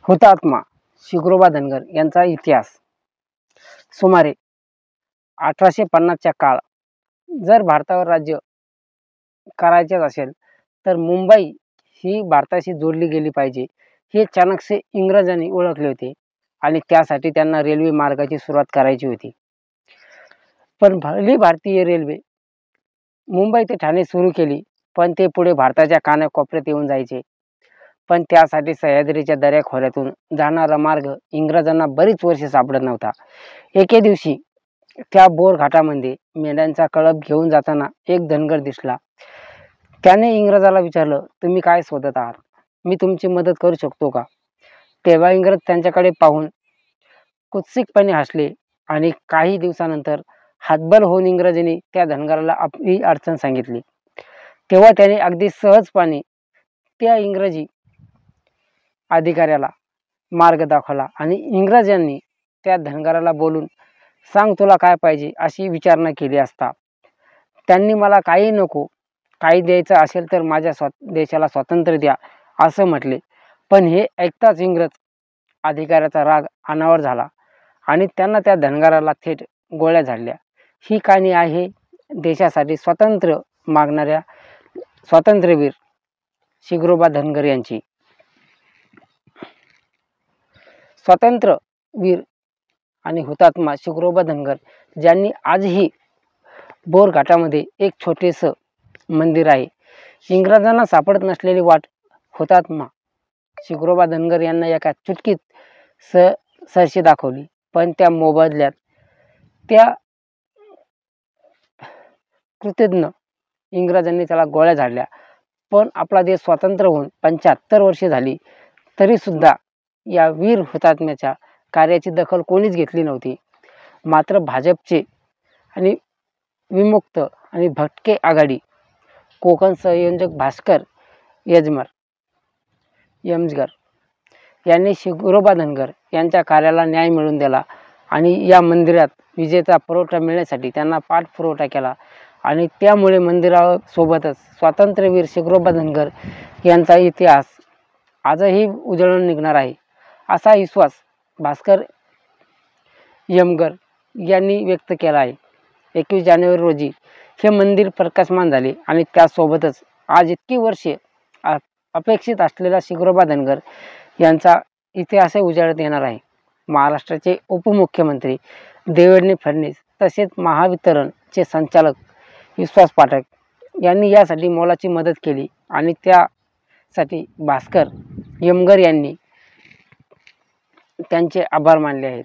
हुतात्मा शिग्रोबा धनगर यांचा इतिहास। सुमारे 1850च्या काळ जर भारतावर राज्य करायचे असेल तर मुंबई ही भारताशी जोडली गेली पाहिजे हे चाणक्य इंग्रजांनी ओळखले होते आणि त्यासाठी त्यांना रेल्वे मार्गाची सुरुवात करायची होती। पण भली भारतीय रेल्वे मुंबई ते ठाणे सुरू केली, पण ते पुढे भारताच्या कानाकोपऱ्यात येऊन जायचे। पण त्यासाठी सह्याद्रीच्या दऱ्याखोऱ्यातून जाणारा मार्ग इंग्रजांना बरीच वर्षे सापडत नव्हता। एके दिवशी त्या बोर घाटामध्ये मेंढ्यांचा कळप घेऊन जाताना एक धनगर दिसला। त्याने इंग्रजाला विचारलं, तुम्ही काय शोधत आहात? मी तुमची मदत करू शकतो का? तेव्हा इंग्रज त्यांच्याकडे पाहून कुत्सितपणे हसले आणि काही दिवसानंतर हातबल होऊन इंग्रजांनी त्या धनगराला आपली अडचण सांगितली। तेव्हा त्याने अगदी सहजपणे त्या इंग्रजी अधिकाऱ्याला मार्ग दाखवला आणि इंग्रजांनी त्या धनगराला बोलून सांग तुला काय पाहिजे अशी विचारणा केली असता त्यांनी मला काही नको, काही द्यायचं असेल तर माझ्या देशाला स्वातंत्र्य द्या असं म्हटले। पण हे ऐकताच इंग्रज अधिकाऱ्याचा राग अनावर झाला आणि त्यांना त्या धनगराला थेट गोळ्या झाडल्या। ही कहाणी आहे देशासाठी स्वातंत्र्य मागणाऱ्या स्वातंत्र्यवीर शिग्रोबा धनगर यांची। स्वातंत्र्यवीर आणि हुतात्मा शिग्रोबा धनगर ज्यांनी आजही बोर घाटामध्ये एक छोटेसे मंदिर आहे। इंग्रजांना सापडत नसलेली वाट हुतात्मा शिग्रोबा धनगर यांना एका चुटकीत सरशी दाखवली, पण त्या मोबदल्यात त्या कृतज्ञ इंग्रजांनी त्याला गोळ्या झाडल्या। पण आपला देश स्वतंत्र होऊन 75 वर्षे झाली तरी सुद्धा या वीर हुतात्म्याच्या कार्याची दखल कोणीच घेतली नव्हती। मात्र भाजपचे आणि विमुक्त आणि भटके आघाडी कोकण संयोजक भास्कर यमजगर यांनी शिग्रोबा धनगर यांच्या कार्याला न्याय मिळवून दिला आणि या मंदिरात विजेचा पुरवठा मिळण्यासाठी त्यांना पाठपुरावा केला आणि त्यामुळे मंदिरासोबतच स्वातंत्र्यवीर शिग्रोबा धनगर यांचा इतिहास आजही उजळून निघणार आहे असा विश्वास भास्कर यमगर यांनी व्यक्त केला आहे। 21 जानेवारी रोजी हे मंदिर प्रकाशमान झाले आणि त्यासोबतच आज इतकी वर्षे अपेक्षित असलेला शिग्रोबा धनगर यांचा इतिहासही उजाळत येणार आहे। महाराष्ट्राचे उपमुख्यमंत्री देवेंद्र फडणवीस तसेच महावितरणचे संचालक विश्वास पाठक यांनी यासाठी मोलाची मदत केली आणि त्यासाठी भास्कर यमगर यांनी त्यांचे आभार मानले आहेत।